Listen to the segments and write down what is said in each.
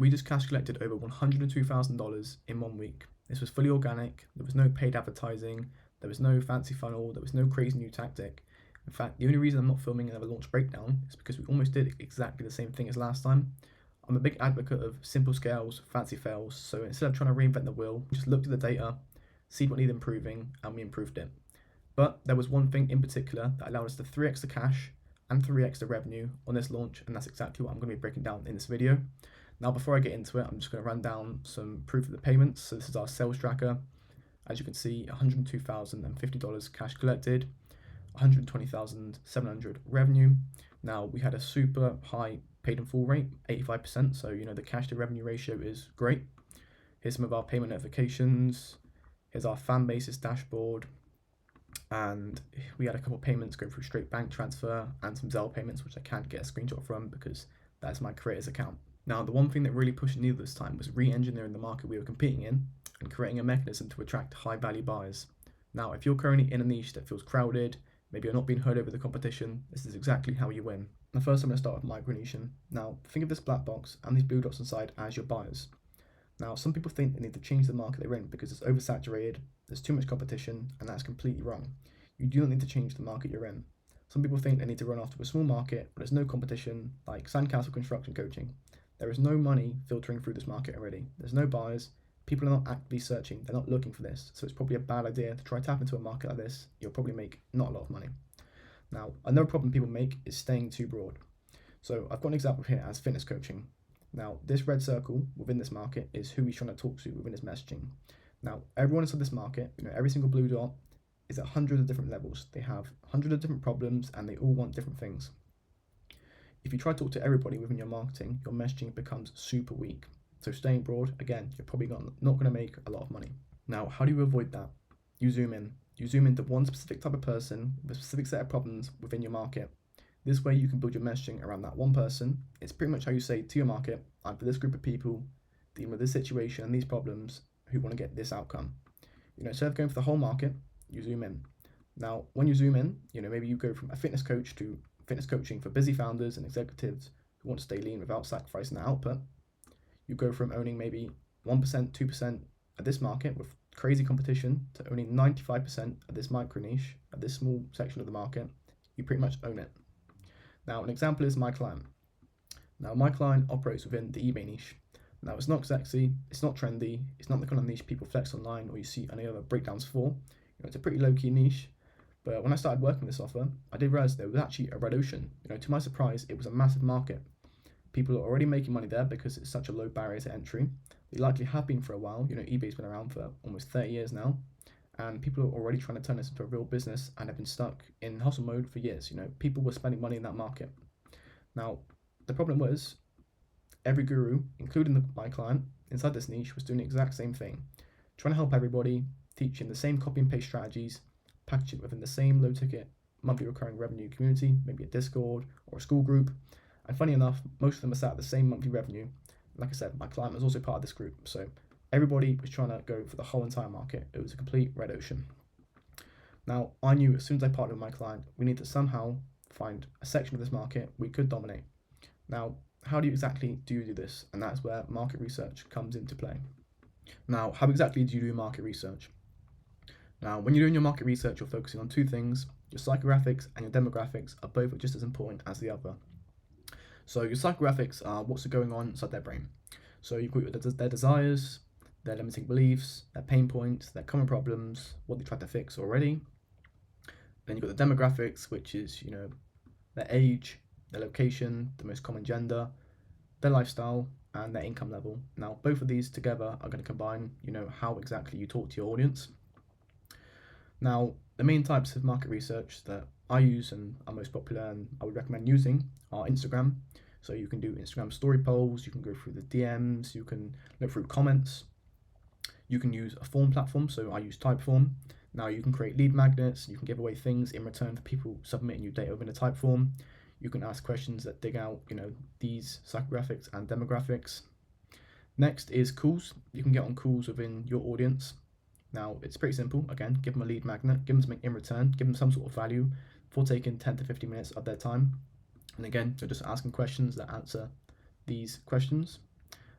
We just cash collected over $102,000 in 1 week. This was fully organic, there was no paid advertising, there was no fancy funnel, there was no crazy new tactic. In fact, the only reason I'm not filming another launch breakdown is because we almost did exactly the same thing as last time. I'm a big advocate of simple scales, fancy fails, so instead of trying to reinvent the wheel, we just looked at the data, see what needed improving, and we improved it. But there was one thing in particular that allowed us to 3x the cash and 3x the revenue on this launch, and that's exactly what I'm going to be breaking down in this video. Now, before I get into it, I'm just going to run down some proof of the payments. So this is our sales tracker. As you can see, $102,050 cash collected, $120,700 revenue. Now, we had a super high paid in full rate, 85%. So, the cash to revenue ratio is great. Here's some of our payment notifications. Here's our fan basis dashboard. And we had a couple of payments going through straight bank transfer and some Zelle payments, which I can't get a screenshot from because that's my creator's account. Now, the one thing that really pushed the needle this time was re-engineering the market we were competing in and creating a mechanism to attract high-value buyers. Now, if you're currently in a niche that feels crowded, maybe you're not being heard over the competition, this is exactly how you win. Now, first I'm going to start with micro-niching. Now, think of this black box and these blue dots inside as your buyers. Now, some people think they need to change the market they're in because it's oversaturated, there's too much competition, and that's completely wrong. You do not need to change the market you're in. Some people think they need to run after a small market where there's no competition, like Sandcastle Construction Coaching. There is no money filtering through this market already. There's no buyers. People are not actively searching. They're not looking for this. So it's probably a bad idea to try to tap into a market like this. You'll probably make not a lot of money. Now, another problem people make is staying too broad. So I've got an example here as fitness coaching. Now, this red circle within this market is who he's trying to talk to within his messaging. Now, everyone inside this market, every single blue dot is at hundreds of different levels. They have hundreds of different problems and they all want different things. If you try to talk to everybody within your marketing, your messaging becomes super weak. So staying broad, again, you're probably not going to make a lot of money. Now, how do you avoid that? You zoom in. You zoom into one specific type of person with a specific set of problems within your market. This way you can build your messaging around that one person. It's pretty much how you say to your market, I'm for this group of people dealing with this situation and these problems who want to get this outcome. Instead of going for the whole market, you zoom in. Now, when you zoom in, maybe you go from a fitness coach to fitness coaching for busy founders and executives who want to stay lean without sacrificing their output. You go from owning maybe 1%, 2% of this market with crazy competition to owning 95% of this micro niche, of this small section of the market. You pretty much own it. Now, an example is my client. Now, my client operates within the eBay niche. Now, it's not sexy, it's not trendy, it's not the kind of niche people flex online or you see any other breakdowns for. It's a pretty low-key niche. But when I started working this offer, I did realize there was actually a red ocean. To my surprise, it was a massive market. People are already making money there because it's such a low barrier to entry. They likely have been for a while. eBay's been around for almost 30 years now. And people are already trying to turn this into a real business and have been stuck in hustle mode for years. People were spending money in that market. Now, the problem was every guru, including my client, inside this niche was doing the exact same thing. Trying to help everybody, teaching the same copy and paste strategies, package it within the same low ticket monthly recurring revenue community, maybe a Discord or a school group. And funny enough, most of them are sat at the same monthly revenue. Like I said, my client was also part of this group. So everybody was trying to go for the whole entire market. It was a complete red ocean. Now, I knew as soon as I partnered with my client, we need to somehow find a section of this market we could dominate. Now, how do you exactly do this? And that's where market research comes into play. Now, how exactly do you do market research? Now, when you're doing your market research, you're focusing on two things. Your psychographics and your demographics are both just as important as the other. So your psychographics are what's going on inside their brain. So you've got their desires, their limiting beliefs, their pain points, their common problems, what they tried to fix already. Then you've got the demographics, which is, their age, their location, the most common gender, their lifestyle, and their income level. Now, both of these together are going to combine, how exactly you talk to your audience. Now, the main types of market research that I use and are most popular and I would recommend using are Instagram. So you can do Instagram story polls, you can go through the DMs, you can look through comments. You can use a form platform, so I use Typeform. Now you can create lead magnets, you can give away things in return for people submitting you data within a Typeform. You can ask questions that dig out, these psychographics and demographics. Next is calls. You can get on calls within your audience. Now, it's pretty simple. Again, give them a lead magnet, give them something in return, give them some sort of value for taking 10 to 15 minutes of their time. And again, you're just asking questions that answer these questions.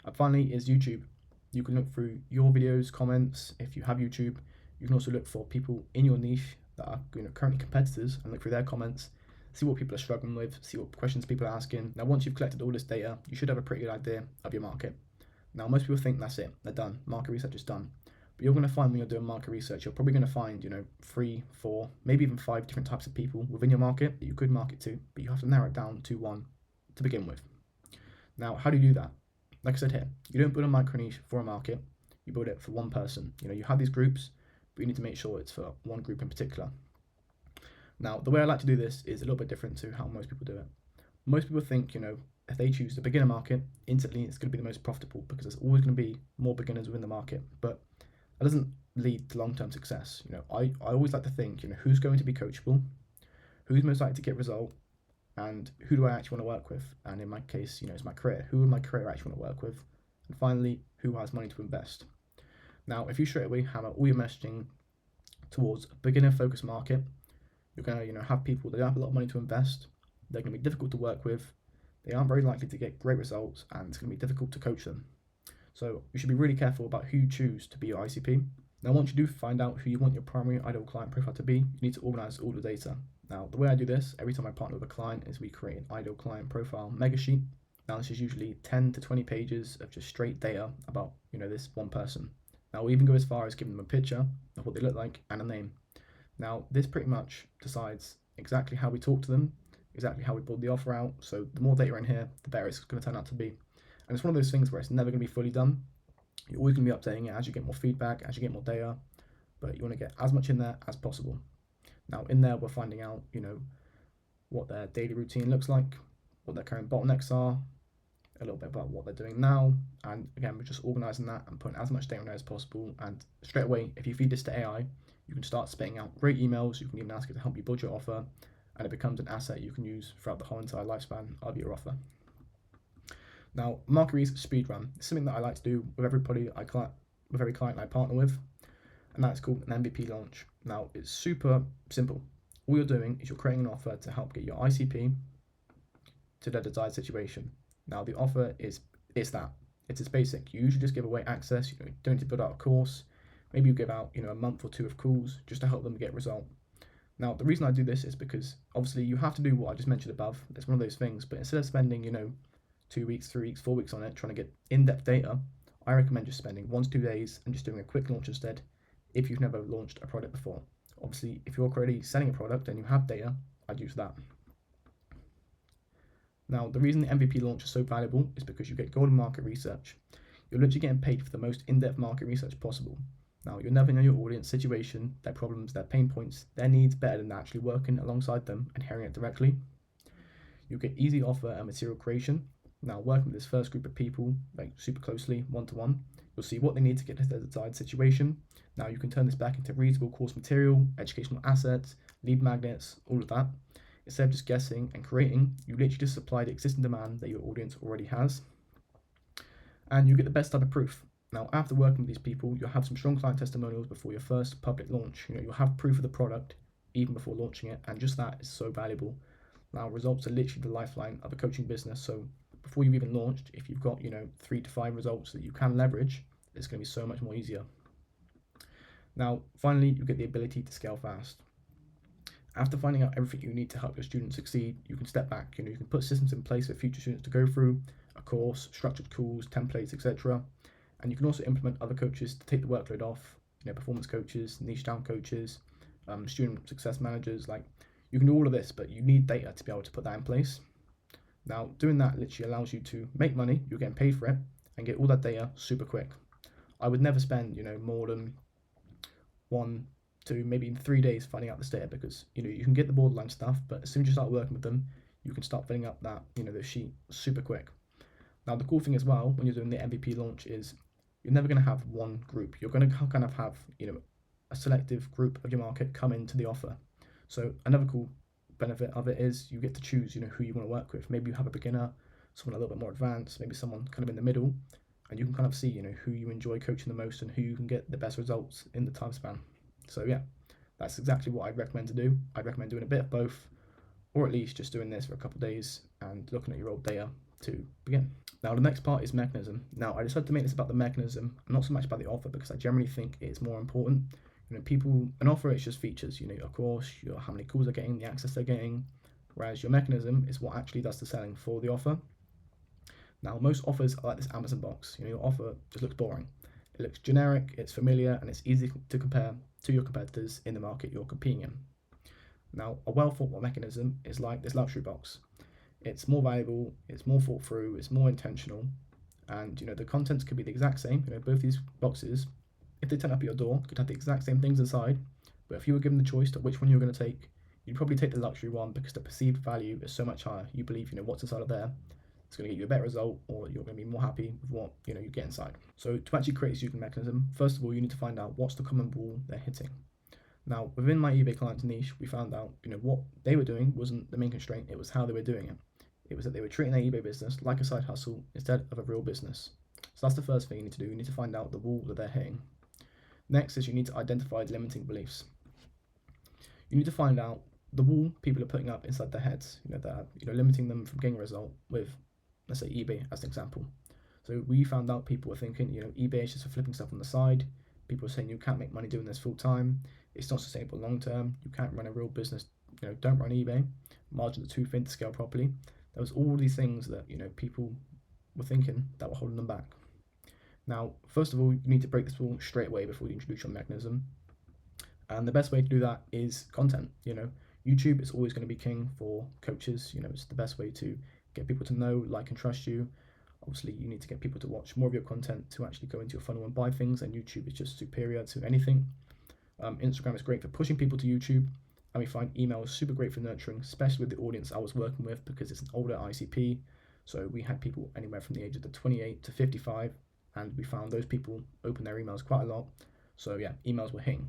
And finally is YouTube. You can look through your videos, comments. If you have YouTube, you can also look for people in your niche that are currently competitors and look through their comments, see what people are struggling with, see what questions people are asking. Now, once you've collected all this data, you should have a pretty good idea of your market. Now, most people think that's it, they're done, market research is done. But you're going to find when you're doing market research, you're probably going to find, 3, 4, maybe even 5 different types of people within your market that you could market to, but you have to narrow it down to one to begin with. Now, how do you do that? Like I said here, you don't build a micro niche for a market, you build it for one person. You have these groups, but you need to make sure it's for one group in particular. Now, the way I like to do this is a little bit different to how most people do it. Most people think, if they choose the beginner market, instantly it's going to be the most profitable because there's always going to be more beginners within the market. But that doesn't lead to long-term success. I always like to think, who's going to be coachable, who's most likely to get result, and who do I actually want to work with? And in my case, it's my career. Who in my career I actually want to work with? And finally, who has money to invest? Now, if you straight away hammer all your messaging towards a beginner-focused market, you're going to have people that don't have a lot of money to invest. They're going to be difficult to work with. They aren't very likely to get great results, and it's going to be difficult to coach them. So you should be really careful about who you choose to be your ICP. Now, once you do find out who you want your primary ideal client profile to be, you need to organize all the data. Now, the way I do this every time I partner with a client is we create an ideal client profile mega sheet. Now, this is usually 10 to 20 pages of just straight data about, this one person. Now, we even go as far as giving them a picture of what they look like and a name. Now, this pretty much decides exactly how we talk to them, exactly how we build the offer out. So the more data in here, the better it's going to turn out to be. And it's one of those things where it's never going to be fully done. You're always going to be updating it as you get more feedback, as you get more data, but you want to get as much in there as possible. Now, in there, we're finding out, what their daily routine looks like, what their current bottlenecks are, a little bit about what they're doing now, and again, we're just organizing that and putting as much data in there as possible. And straight away, if you feed this to AI, you can start spitting out great emails. You can even ask it to help you build your offer, and it becomes an asset you can use throughout the whole entire lifespan of your offer. Now, market research speedrun is something that I like to do with every client I partner with, and that's called an MVP launch. Now, it's super simple. All you're doing is you're creating an offer to help get your ICP to their desired situation. Now, the offer is that. It's as basic. You usually just give away access. You don't need to build out a course. Maybe you give out a month or 2 of calls just to help them get a result. Now, the reason I do this is because obviously you have to do what I just mentioned above. It's one of those things. But instead of spending 2 weeks, 3 weeks, 4 weeks on it trying to get in-depth data, I recommend just spending 1 to 2 days and just doing a quick launch instead if you've never launched a product before. Obviously, if you're already selling a product and you have data, I'd use that. Now, the reason the MVP launch is so valuable is because you get golden market research. You're literally getting paid for the most in-depth market research possible. Now, you'll never know your audience situation, their problems, their pain points, their needs better than actually working alongside them and hearing it directly. You get easy offer and material creation. Now, working with this first group of people, like super closely, one-to-one, you'll see what they need to get to their desired situation. Now, you can turn this back into readable course material, educational assets, lead magnets, all of that. Instead of just guessing and creating, you literally just supply the existing demand that your audience already has. And you get the best type of proof. Now, after working with these people, you'll have some strong client testimonials before your first public launch. You'll have proof of the product even before launching it, and just that is so valuable. Now, results are literally the lifeline of a coaching business. So before you've even launched, if you've got 3 to 5 results that you can leverage, it's going to be so much more easier. Now, finally, you get the ability to scale fast. After finding out everything you need to help your students succeed, you can step back. You can put systems in place for future students to go through, a course, structured calls, templates, etc. And you can also implement other coaches to take the workload off, performance coaches, niche down coaches, student success managers. Like, you can do all of this, but you need data to be able to put that in place. Now, doing that literally allows you to make money, you're getting paid for it, and get all that data super quick. I would never spend, more than 1 to maybe 3 days finding out this data, because you can get the borderline stuff, but as soon as you start working with them, you can start filling up that the sheet super quick. Now, the cool thing as well when you're doing the MVP launch is you're never going to have one group. You're going to kind of have a selective group of your market come into the offer. So another cool benefit of it is you get to choose who you want to work with. Maybe you have a beginner, someone a little bit more advanced, maybe someone kind of in the middle, and you can kind of see who you enjoy coaching the most and who you can get the best results in the time span. So yeah, that's exactly what I'd recommend to do. I'd recommend doing a bit of both, or at least just doing this for a couple of days and looking at your old data to begin. Now, the next part is mechanism. Now, I decided to make this about the mechanism, and not so much about the offer, because I generally think it's more important. An offer is just features, of course, how many calls they're getting, the access they're getting, whereas your mechanism is what actually does the selling for the offer. Now, most offers are like this Amazon box. Your offer just looks boring. It looks generic, it's familiar, and it's easy to compare to your competitors in the market you're competing in. Now, a well thought out mechanism is like this luxury box. It's more valuable, it's more thought through, it's more intentional, and the contents could be the exact same. Both these boxes, if they turn up at your door, could have the exact same things inside. But if you were given the choice to which one you're going to take, you'd probably take the luxury one because the perceived value is so much higher. You believe what's inside of there. It's going to get you a better result, or you're going to be more happy with what you get inside. So to actually create this unique mechanism, first of all, you need to find out what's the common wall they're hitting. Now, within my eBay clients niche, we found out what they were doing wasn't the main constraint; it was how they were doing it. It was that they were treating their eBay business like a side hustle instead of a real business. So that's the first thing you need to do. You need to find out the wall that they're hitting. Next is you need to identify the limiting beliefs. You need to find out the wall people are putting up inside their heads. That are limiting them from getting a result with, let's say, eBay as an example. So we found out people were thinking, eBay is just for flipping stuff on the side. People are saying you can't make money doing this full time. It's not sustainable long term. You can't run a real business. Don't run eBay. Margins are too thin to scale properly. There was all these things that people were thinking that were holding them back. Now, first of all, you need to break this wall straight away before you introduce your mechanism. And the best way to do that is content. YouTube is always going to be king for coaches. It's the best way to get people to know, like, and trust you. Obviously, you need to get people to watch more of your content to actually go into your funnel and buy things, and YouTube is just superior to anything. Instagram is great for pushing people to YouTube, and we find email is super great for nurturing, especially with the audience I was working with, because it's an older ICP. So we had people anywhere from the age of the 28 to 55, and we found those people open their emails quite a lot. So yeah, emails were hitting.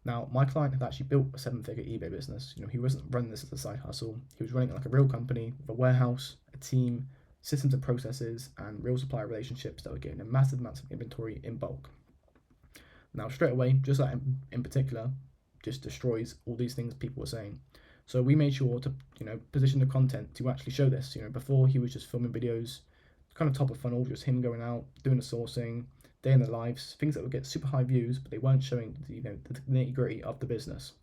Now, my client had actually built a 7-figure eBay business. He wasn't running this as a side hustle. He was running it like a real company with a warehouse, a team, systems and processes, and real supplier relationships that were getting a massive amounts of inventory in bulk. Now, straight away, just that in particular, just destroys all these things people were saying. So we made sure to, position the content to actually show this. Before he was just filming videos, kind of top of funnel, just him going out, doing the sourcing, day in the lives, things that would get super high views, but they weren't showing the nitty gritty of the business.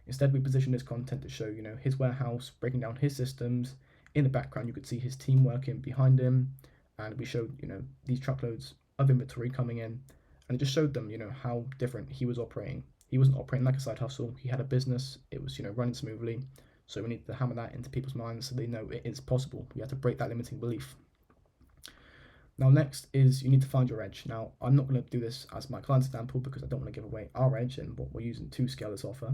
Instead, we positioned this content to show, his warehouse, breaking down his systems. In the background, you could see his team working behind him, and we showed, these truckloads of inventory coming in, and it just showed them, how different he was operating. He wasn't operating like a side hustle. He had a business. It was, running smoothly. So we need to hammer that into people's minds so they know it is possible. We have to break that limiting belief. Now, next is you need to find your edge. Now, I'm not going to do this as my client's example because I don't want to give away our edge and what we're using to scale this offer.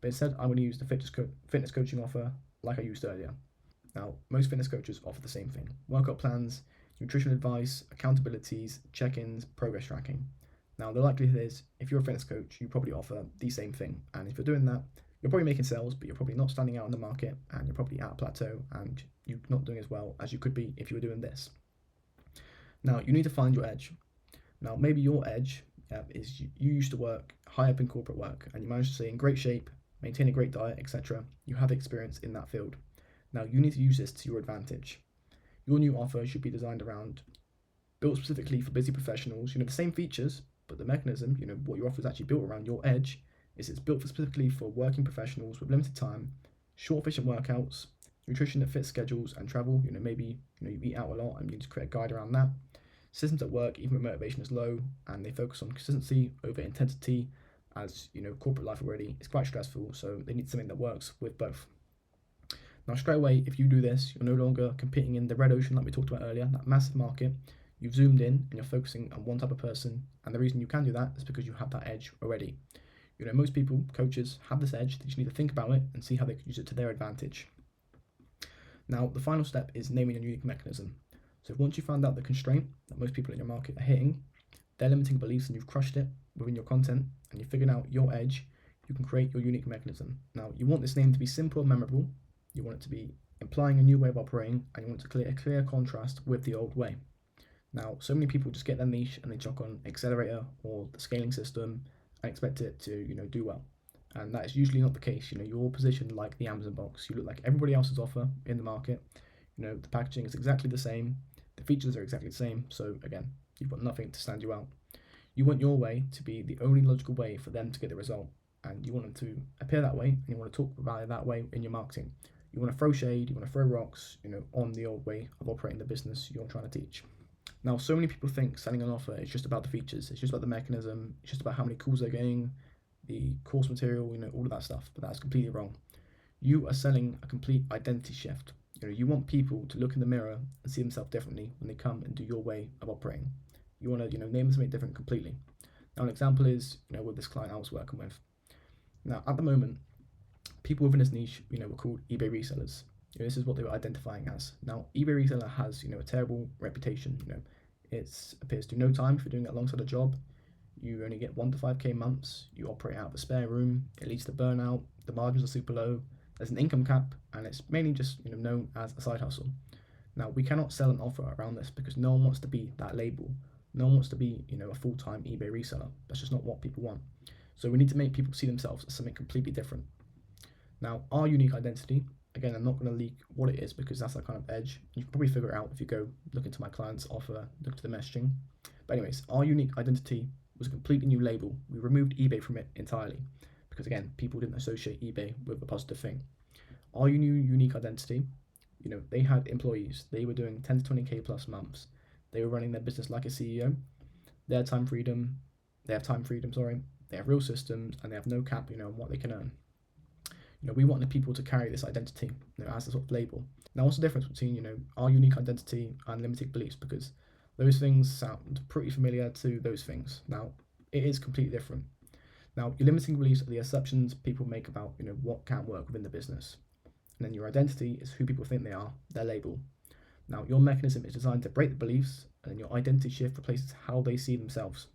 But instead, I'm going to use the fitness coaching offer like I used earlier. Now, most fitness coaches offer the same thing: workout plans, nutrition advice, accountabilities, check-ins, progress tracking. Now, the likelihood is, if you're a fitness coach, you probably offer the same thing. And if you're doing that, you're probably making sales, but you're probably not standing out in the market, and you're probably at a plateau, and you're not doing as well as you could be if you were doing this. Now, you need to find your edge. Now, maybe your edge is you used to work high up in corporate work, and you managed to stay in great shape, maintain a great diet, etc. You have experience in that field. Now, you need to use this to your advantage. Your new offer should be designed around, built specifically for busy professionals. The same features, but the mechanism, what your offer is actually built around. Your edge is it's built specifically for working professionals with limited time, short, efficient workouts, nutrition that fits schedules, and travel. Maybe you eat out a lot and you need to create a guide around that. Systems that work even when motivation is low, and they focus on consistency over intensity, as corporate life already is quite stressful, so they need something that works with both. Now, straight away, if you do this, you're no longer competing in the red ocean like we talked about earlier, that massive market. You've zoomed in and you're focusing on one type of person, and the reason you can do that is because you have that edge already. Most people, coaches, have this edge. They just need to think about it and see how they can use it to their advantage. Now, the final step is naming a unique mechanism. So once you found out the constraint that most people in your market are hitting, their limiting beliefs, and you've crushed it within your content, and you've figured out your edge, you can create your unique mechanism. Now, you want this name to be simple and memorable. You want it to be implying a new way of operating, and you want to create a clear contrast with the old way. Now, so many people just get their niche and they chuck on Accelerator or the scaling system and expect it to, do well. And that is usually not the case. You're positioned like the Amazon box. You look like everybody else's offer in the market. The packaging is exactly the same, the features are exactly the same. So again, you've got nothing to stand you out. You want your way to be the only logical way for them to get the result, and you want them to appear that way, and you want to talk about it that way in your marketing. You want to throw shade, you want to throw rocks, on the old way of operating the business you're trying to teach. Now, so many people think selling an offer is just about the features, it's just about the mechanism, it's just about how many calls they're getting, the course material, all of that stuff, but that's completely wrong. You are selling a complete identity shift. You want people to look in the mirror and see themselves differently when they come and do your way of operating. You want to, name something different completely. Now, an example is, with this client I was working with. Now, at the moment, people within this niche, were called eBay resellers. This is what they were identifying as. Now, eBay reseller has, a terrible reputation. It appears to no time for doing it alongside a job. You only get 1 to 5k months. You operate out of a spare room. It leads to burnout. The margins are super low. There's an income cap, and it's mainly just known as a side hustle. Now, we cannot sell an offer around this because no one wants to be that label. No one wants to be, a full-time eBay reseller. That's just not what people want. So we need to make people see themselves as something completely different. Now, our unique identity, again, I'm not going to leak what it is because that's that kind of edge. You can probably figure it out if you go look into my client's offer, look to the messaging. But anyways, our unique identity was a completely new label. We removed eBay from it entirely because, again, people didn't associate eBay with a positive thing. Our new unique identity, they had employees. They were doing 10 to 20k plus months. They were running their business like a CEO. They have time freedom, they have real systems, and they have no cap, on what they can earn. We want the people to carry this identity, as a sort of label. Now, what's the difference between, our unique identity and limiting beliefs? Because those things sound pretty familiar to those things. Now, it is completely different. Now, your limiting beliefs are the assumptions people make about, what can work within the business. And then your identity is who people think they are, their label. Now, your mechanism is designed to break the beliefs, and then your identity shift replaces how they see themselves.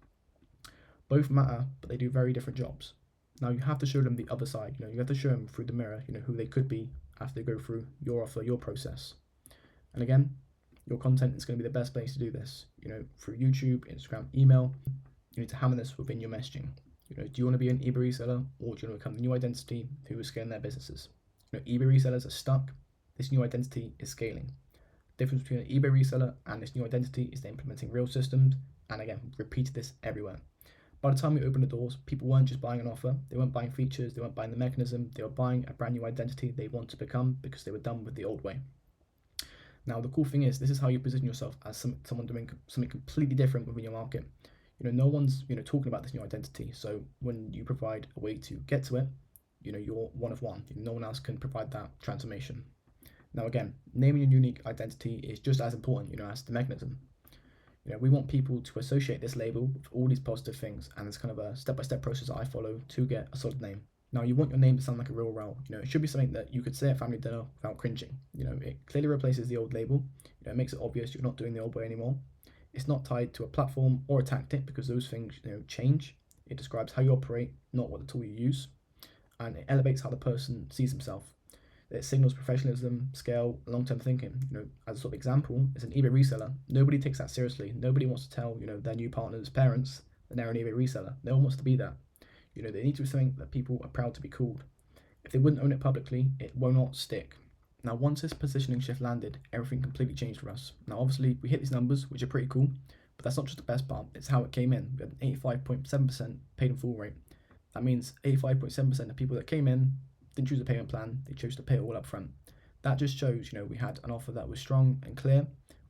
Both matter, but they do very different jobs. Now, you have to show them the other side. You have to show them through the mirror, who they could be after they go through your offer, your process. And again, your content is going to be the best place to do this. Through YouTube, Instagram, email. You need to hammer this within your messaging. Do you want to be an eBay reseller, or do you want to become the new identity who is scaling their businesses? eBay resellers are stuck. This new identity is scaling. The difference between an eBay reseller and this new identity is they're implementing real systems, and again, repeat this everywhere. By the time we opened the doors, people weren't just buying an offer, they weren't buying features, they weren't buying the mechanism, they were buying a brand new identity they want to become because they were done with the old way. Now, the cool thing is, this is how you position yourself as someone doing something completely different within your market. No one's, talking about this new identity. So when you provide a way to get to it, you're one of one. No one else can provide that transformation. Now, again, naming your unique identity is just as important, as the mechanism. We want people to associate this label with all these positive things, and it's kind of a step-by-step process that I follow to get a solid name. Now, you want your name to sound like a real role. It should be something that you could say at family dinner without cringing. It clearly replaces the old label. It makes it obvious you're not doing the old way anymore. It's not tied to a platform or a tactic because those things, change. It describes how you operate, not what the tool you use, and it elevates how the person sees himself. It signals professionalism, scale, long-term thinking. As a sort of example, as an eBay reseller, nobody takes that seriously. Nobody wants to tell, their new partner's parents that they're an eBay reseller. No one wants to be that. They need to be something that people are proud to be called. If they wouldn't own it publicly, it will not stick. Now, once this positioning shift landed, everything completely changed for us. Now, obviously, we hit these numbers, which are pretty cool, but that's not just the best part. It's how it came in. We had an 85.7% paid in full rate. That means 85.7% of people that came in didn't choose a payment plan, they chose to pay it all up front. That just shows, we had an offer that was strong and clear,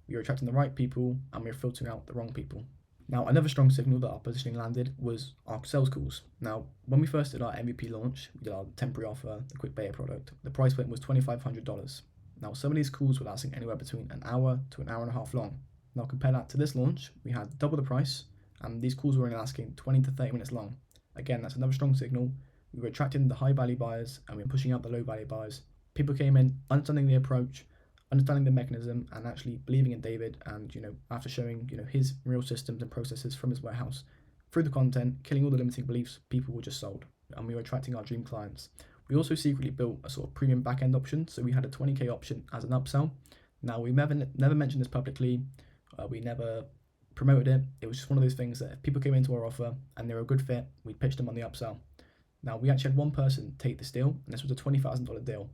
we were attracting the right people, and we were filtering out the wrong people. Now, another strong signal that our positioning landed was our sales calls. Now, when we first did our MVP launch, we did our temporary offer, the quick beta product, the price point was $2,500. Now, some of these calls were lasting anywhere between an hour to an hour and a half long. Now, compare that to this launch, we had double the price, and these calls were only lasting 20 to 30 minutes long. Again, that's another strong signal. We were attracting the high value buyers and we were pushing out the low value buyers. People came in understanding the approach, understanding the mechanism, and actually believing in David. And after showing his real systems and processes from his warehouse through the content, killing all the limiting beliefs, people were just sold, and we were attracting our dream clients. We also secretly built a sort of premium backend option, so we had a 20k option as an upsell. Now, we never mentioned this publicly. We never promoted it. It was just one of those things that if people came into our offer and they were a good fit, we pitched them on the upsell. Now, we actually had one person take this deal, and this was a $20,000 deal.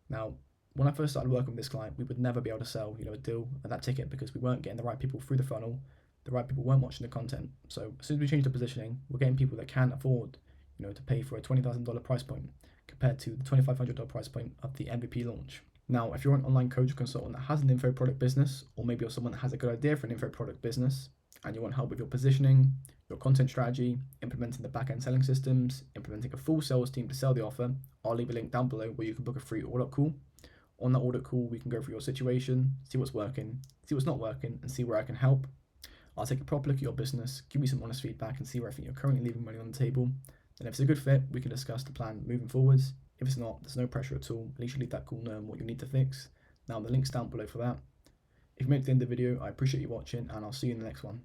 Now, When I first started working with this client, we would never be able to sell, a deal at that ticket because we weren't getting the right people through the funnel. The right people weren't watching the content. So as soon as we changed the positioning, we're getting people that can afford, to pay for a $20,000 price point compared to the $2,500 price point of the MVP launch. Now, if you're an online coach or consultant that has an info product business, or maybe you're someone that has a good idea for an info product business, and you want help with your positioning, your content strategy, implementing the back-end selling systems, implementing a full sales team to sell the offer, I'll leave a link down below where you can book a free audit call. On that audit call, we can go through your situation, see what's working, see what's not working, and see where I can help. I'll take a proper look at your business, give you some honest feedback, and see where I think you're currently leaving money on the table. And if it's a good fit, we can discuss the plan moving forwards. If it's not, there's no pressure at all. At least you leave that call knowing what you need to fix. Now, the link's down below for that. If you made it to the end of the video, I appreciate you watching, and I'll see you in the next one.